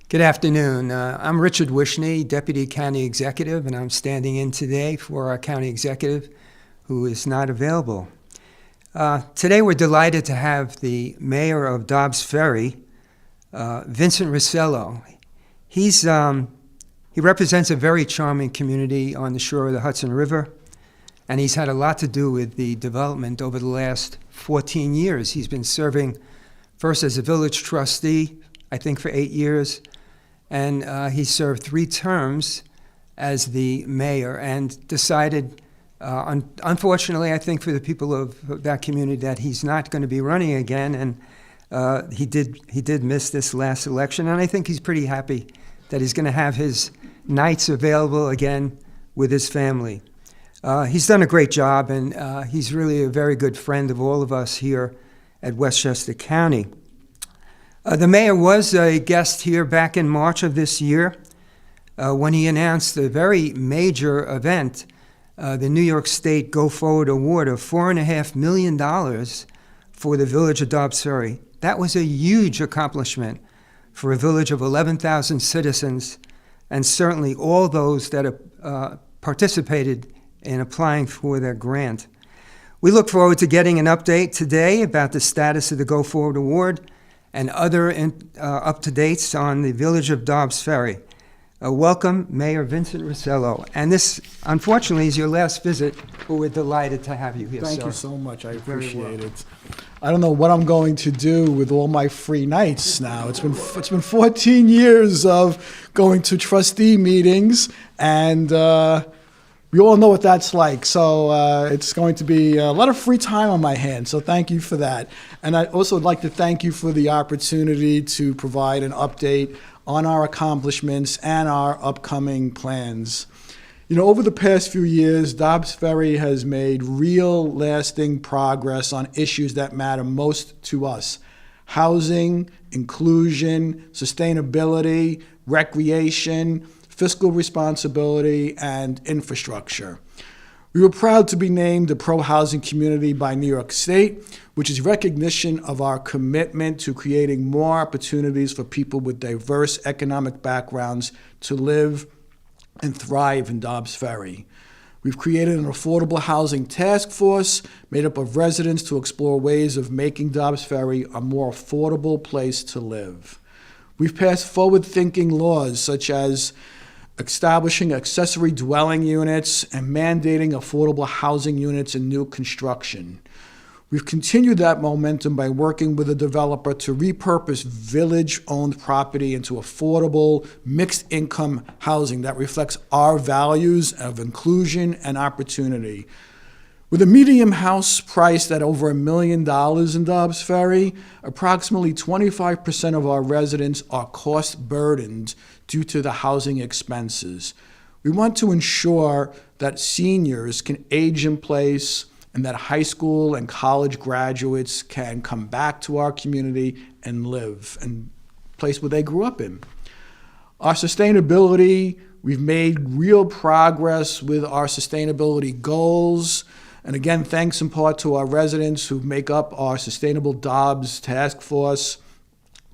Good afternoon. I'm Richard Wishnie, Deputy County Executive, and I'm standing in today for our County Executive, who is not available. Today we're delighted to have the Mayor of Dobbs Ferry, Vincent Rossello. He represents a very charming community on the shore of the Hudson River, and he's had a lot to do with the development over the last 14 years. He's been serving first as a village trustee, I think for 8 years, and he served 3 terms as the mayor and decided, unfortunately, I think for the people of that community, that he's not going to be running again, and he did miss this last election, and I think he's pretty happy that he's going to have his nights available again with his family. He's done a great job, and he's really a very good friend of all of us here at Westchester County. The mayor was a guest here back in March of this year when he announced a very major event, the New York State Go Forward Award of $4.5 million for the village of Dobbs Ferry. That was a huge accomplishment for a village of 11,000 citizens, and certainly all those that participated in applying for their grant. We look forward to getting an update today about the status of the Go Forward Award and other up-to-dates on the village of Dobbs Ferry. Welcome, Mayor Vincent Rossello. And this, unfortunately, is your last visit, but we're delighted to have you here, Thank sir. you so much. I appreciate well. it. I don't know what I'm going to do with all my free nights now. It's been 14 years of going to trustee meetings, and we all know what that's like. So it's going to be a lot of free time on my hands. So thank you for that. And I'd also like to thank you for the opportunity to provide an update on our accomplishments and our upcoming plans. You know, over the past few years, Dobbs Ferry has made real lasting progress on issues that matter most to us: housing, inclusion, sustainability, recreation, fiscal responsibility, and infrastructure. We were proud to be named a pro-housing community by New York State, which is recognition of our commitment to creating more opportunities for people with diverse economic backgrounds to live and thrive in Dobbs Ferry. We've created an affordable housing task force made up of residents to explore ways of making Dobbs Ferry a more affordable place to live. We've passed forward-thinking laws such as establishing accessory dwelling units and mandating affordable housing units in new construction. We've continued that momentum by working with a developer to repurpose village-owned property into affordable, mixed-income housing that reflects our values of inclusion and opportunity. With a median house priced at over $1 million in Dobbs Ferry, approximately 25% of our residents are cost-burdened due to the housing expenses. We want to ensure that seniors can age in place and that high school and college graduates can come back to our community and live in a place where they grew up in. Our sustainability, we've made real progress with our sustainability goals. And again, thanks in part to our residents who make up our Sustainable Dobbs Task Force.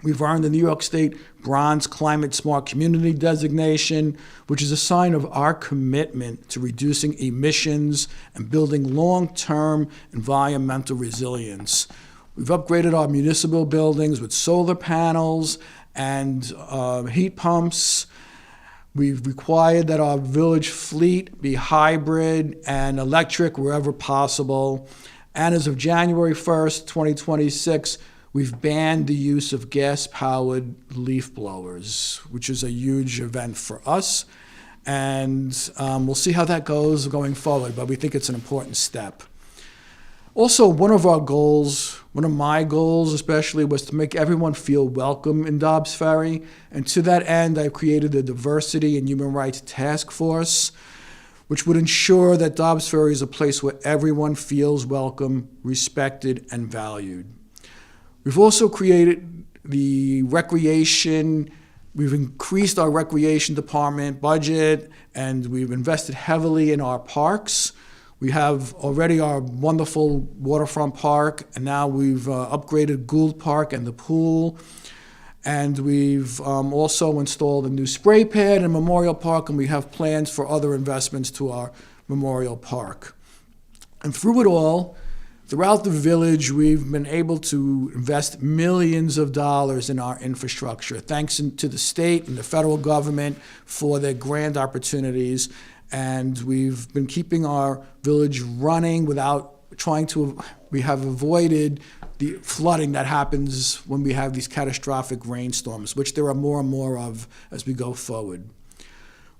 We've earned the New York State Bronze Climate Smart Community designation, which is a sign of our commitment to reducing emissions and building long-term environmental resilience. We've upgraded our municipal buildings with solar panels and heat pumps. We've required that our village fleet be hybrid and electric wherever possible. And as of January 1st, 2026, we've banned the use of gas-powered leaf blowers, which is a huge event for us. And we'll see how that goes going forward, but we think it's an important step. Also, one of my goals especially, was to make everyone feel welcome in Dobbs Ferry. And to that end, I created the Diversity and Human Rights Task Force, which would ensure that Dobbs Ferry is a place where everyone feels welcome, respected, and valued. We've also created the recreation. We've increased our recreation department budget, and we've invested heavily in our parks. We have already our wonderful waterfront park, and now we've upgraded Gould Park and the pool. And we've also installed a new spray pad in Memorial Park, and we have plans for other investments to our Memorial Park. And through it all, throughout the village, we've been able to invest millions of dollars in our infrastructure, thanks to the state and the federal government for their grant opportunities. And we've been keeping our village running without we have avoided the flooding that happens when we have these catastrophic rainstorms, which there are more and more of as we go forward.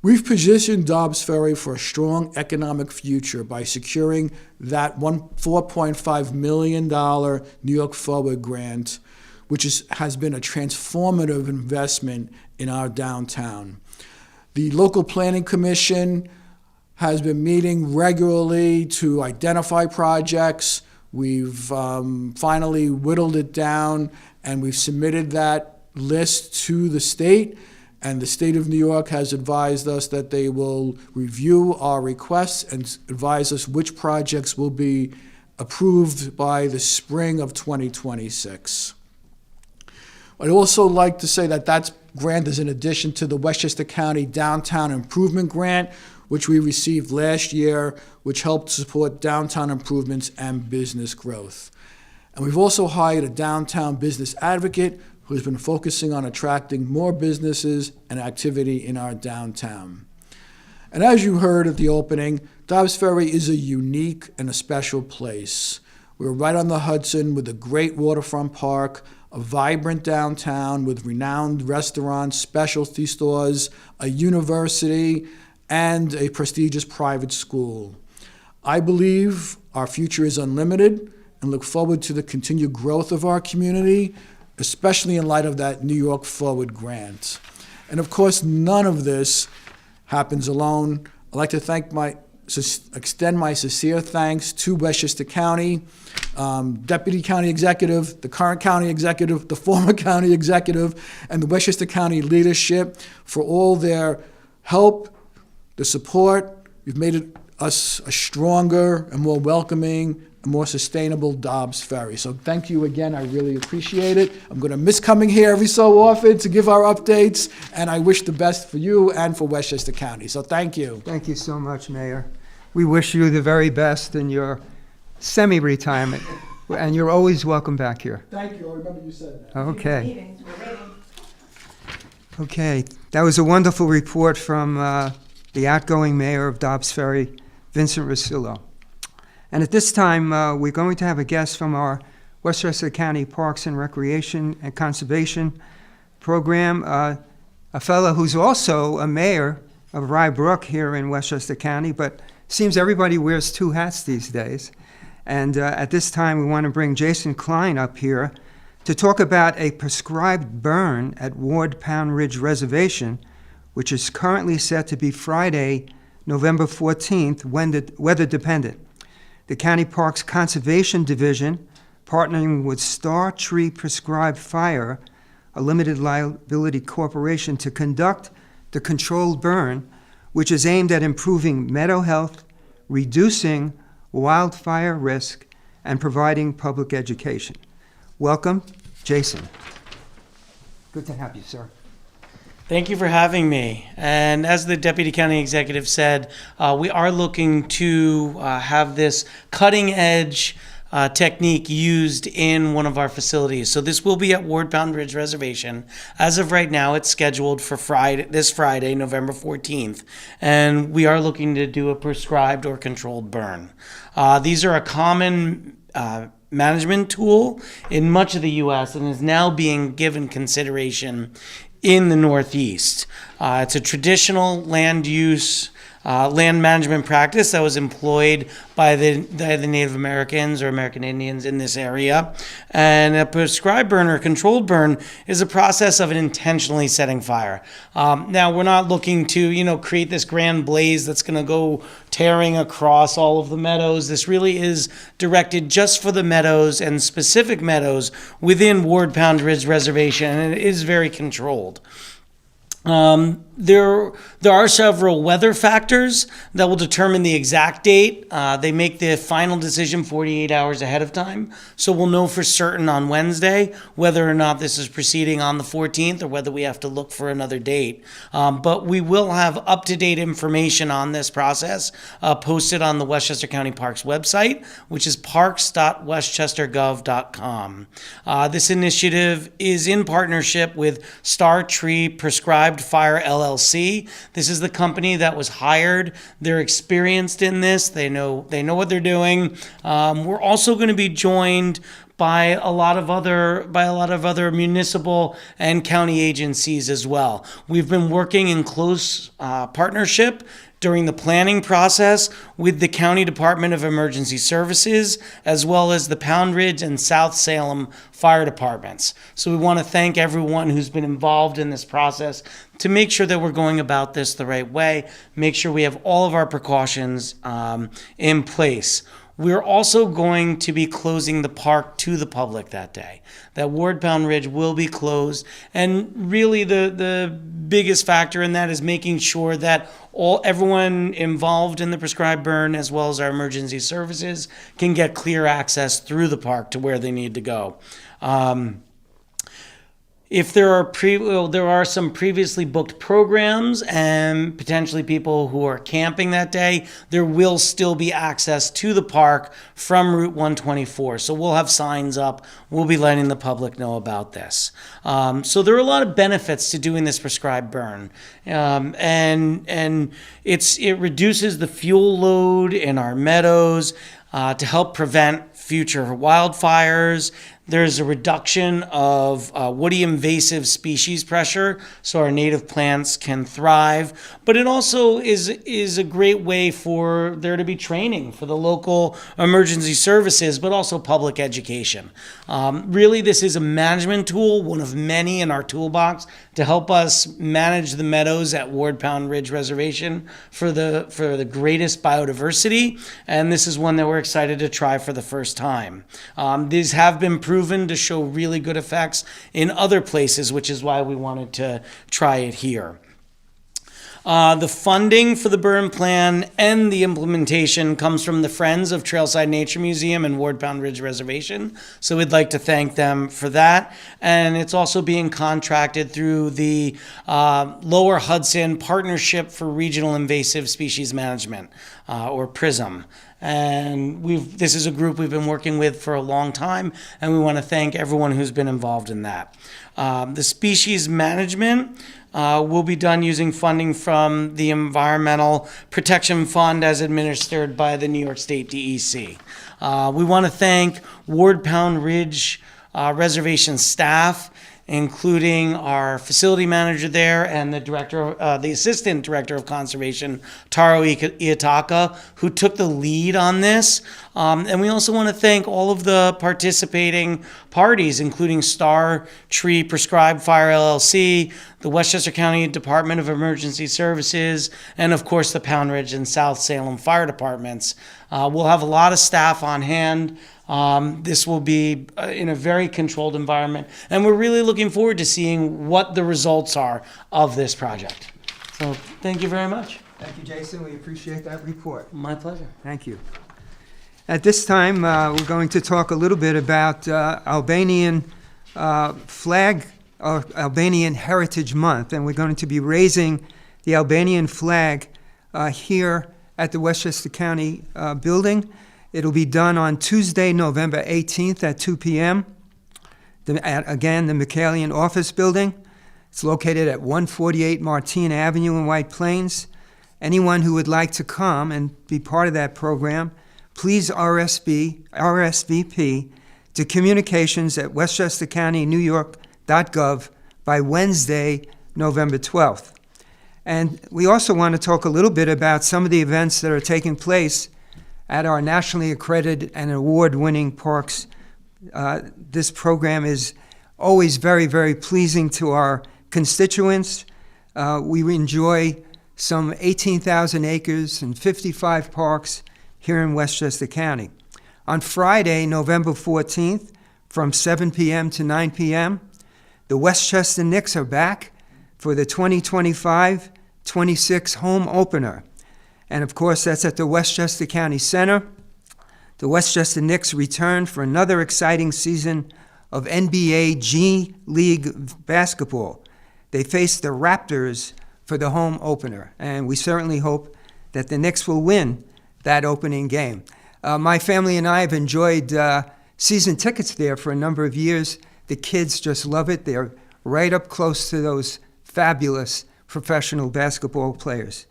We've positioned Dobbs Ferry for a strong economic future by securing that $4.5 million New York Forward grant, which has been a transformative investment in our downtown. The local planning commission has been meeting regularly to identify projects. We've finally whittled it down, and we've submitted that list to the state. And the state of New York has advised us that they will review our requests and advise us which projects will be approved by the spring of 2026. I'd also like to say that grant is in addition to the Westchester County Downtown Improvement Grant, which we received last year, which helped support downtown improvements and business growth. And we've also hired a downtown business advocate who has been focusing on attracting more businesses and activity in our downtown. And as you heard at the opening, Dobbs Ferry is a unique and a special place. We're right on the Hudson with a great waterfront park, a vibrant downtown with renowned restaurants, specialty stores, a university, and a prestigious private school. I believe our future is unlimited and look forward to the continued growth of our community, especially in light of that New York Forward grant. And of course, none of this happens alone. I'd like to extend my sincere thanks to Westchester County, Deputy County Executive, the current County Executive, the former County Executive, and the Westchester County leadership for all their help, the support. You've made us a stronger and more welcoming and more sustainable Dobbs Ferry. So thank you again. I really appreciate it. I'm going to miss coming here every so often to give our updates, and I wish the best for you and for Westchester County. So thank you. Thank you so much, Mayor. We wish you the very best in your semi-retirement, and you're always welcome back here. Thank you. I remember you said that. Okay. Okay. That was a wonderful report from the outgoing mayor of Dobbs Ferry, Vincent Rosillo. And at this time, we're going to have a guest from our Westchester County Parks and Recreation and Conservation Program, a fellow who's also a mayor of Rye Brook here in Westchester County, but seems everybody wears two hats these days. And at this time, we want to bring Jason Klein up here to talk about a prescribed burn at Ward Pound Ridge Reservation, which is currently set to be Friday, November 14th, weather dependent. The County Parks Conservation Division, partnering with Star Tree Prescribed Fire, a limited liability corporation, to conduct the controlled burn, which is aimed at improving meadow health, reducing wildfire risk, and providing public education. Welcome, Jason. Good to have you, sir. Thank you for having me. And as the Deputy County Executive said, we are looking to have this cutting edge technique used in one of our facilities. So this will be at Ward Pound Ridge Reservation. As of right now, it's scheduled for this Friday, November 14th. And we are looking to do a prescribed or controlled burn. These are a common management tool in much of the U.S. and is now being given consideration in the Northeast. It's a traditional land management practice that was employed by the Native Americans or American Indians in this area. And a prescribed burn or controlled burn is a process of intentionally setting fire. Now, we're not looking to, create this grand blaze that's going to go tearing across all of the meadows. This really is directed just for the meadows and specific meadows within Ward Pound Ridge Reservation, and it is very controlled. There are several weather factors that will determine the exact date. They make the final decision 48 hours ahead of time, so we'll know for certain on Wednesday whether or not this is proceeding on the 14th or whether we have to look for another date. But we will have up-to-date information on this process posted on the Westchester County Parks website, which is parks.westchestergov.com. This initiative is in partnership with Star Tree Prescribed Fire LLC. This is the company that was hired. They're experienced in this. They know what they're doing. We're also going to be joined by a lot of other municipal and county agencies as well. We've been working in close partnership during the planning process with the County Department of Emergency Services, as well as the Pound Ridge and South Salem fire departments. So we want to thank everyone who's been involved in this process to make sure that we're going about this the right way, make sure we have all of our precautions in place. We're also going to be closing the park to the public that day. That Ward Pound Ridge will be closed. And really the biggest factor in that is making sure that everyone involved in the prescribed burn, as well as our emergency services, can get clear access through the park to where they need to go. If there are some previously booked programs and potentially people who are camping that day, there will still be access to the park from Route 124. So we'll have signs up. We'll be letting the public know about this. So there are a lot of benefits to doing this prescribed burn, and it reduces the fuel load in our meadows to help prevent future wildfires. There's a reduction of woody invasive species pressure, so our native plants can thrive. But it also is a great way for there to be training for the local emergency services, but also public education. Really, this is a management tool, one of many in our toolbox, to help us manage the meadows at Ward Pound Ridge Reservation for the greatest biodiversity. And this is one that we're excited to try for the first time. These have been proven to show really good effects in other places, which is why we wanted to try it here. The funding for the burn plan and the implementation comes from the Friends of Trailside Nature Museum and Ward Pound Ridge Reservation. So we'd like to thank them for that. And it's also being contracted through the Lower Hudson Partnership for Regional Invasive Species Management, or PRISM. And this is a group we've been working with for a long time, and we want to thank everyone who's been involved in that. The species management will be done using funding from the Environmental Protection Fund as administered by the New York State DEC. We want to thank Ward Pound Ridge Reservation staff, including our facility manager there and the assistant director of conservation, Taro Iataka, who took the lead on this. And we also want to thank all of the participating parties, including Star Tree Prescribed Fire LLC, the Westchester County Department of Emergency Services, and of course the Pound Ridge and South Salem fire departments. We'll have a lot of staff on hand. This will be in a very controlled environment, and we're really looking forward to seeing what the results are of this project. So thank you very much. Thank you, Jason. We appreciate that report. My pleasure. Thank you. At this time, we're going to talk a little bit about Albanian flag, or Albanian Heritage Month, and we're going to be raising the Albanian flag here at the Westchester County building. It'll be done on Tuesday, November 18th at 2 p.m. Again, the McCallion Office Building. It's located at 148 Martin Avenue in White Plains. Anyone who would like to come and be part of that program, please RSVP to communications@westchestercountynewyork.gov by Wednesday, November 12th. And we also want to talk a little bit about some of the events that are taking place at our nationally accredited and award-winning parks. This program is always very, very pleasing to our constituents. We enjoy some 18,000 acres and 55 parks here in Westchester County. On Friday, November 14th, from 7 p.m. to 9 p.m., the Westchester Knicks are back for the 2025-26 home opener. And of course, that's at the Westchester County Center. The Westchester Knicks return for another exciting season of NBA G League basketball. They face the Raptors for the home opener, and we certainly hope that the Knicks will win that opening game. My family and I have enjoyed season tickets there for a number of years. The kids just love it. They're right up close to those fabulous professional basketball players.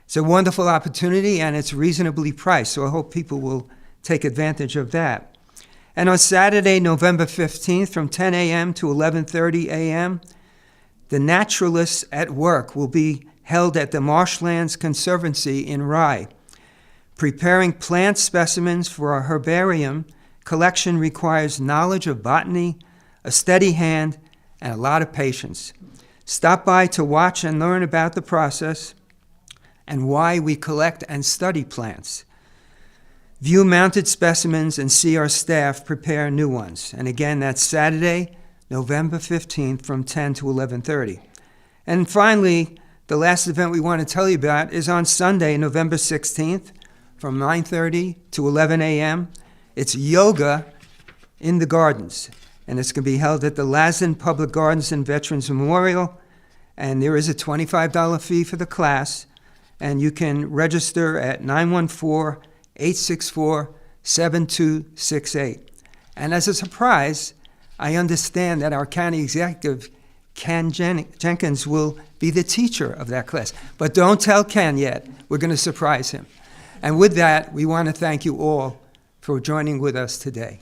It's a wonderful opportunity, and it's reasonably priced, so I hope people will take advantage of that. And on Saturday, November 15th, from 10 a.m. to 11:30 a.m., The Naturalists at Work will be held at the Marshlands Conservancy in Rye. Preparing plant specimens for our herbarium collection requires knowledge of botany, a steady hand, and a lot of patience. Stop by to watch and learn about the process and why we collect and study plants. View mounted specimens and see our staff prepare new ones. And again, that's Saturday, November 15th from 10 to 11:30. And finally, the last event we want to tell you about is on Sunday, November 16th from 9:30 to 11 a.m. It's yoga in the gardens, and it's going to be held at the Lassen Public Gardens and Veterans Memorial, and there is a $25 fee for the class, and you can register at 914-864-7268. And as a surprise, I understand that our county executive, Ken Jenkins, will be the teacher of that class. But don't tell Ken yet. We're going to surprise him. And with that, we want to thank you all for joining with us today.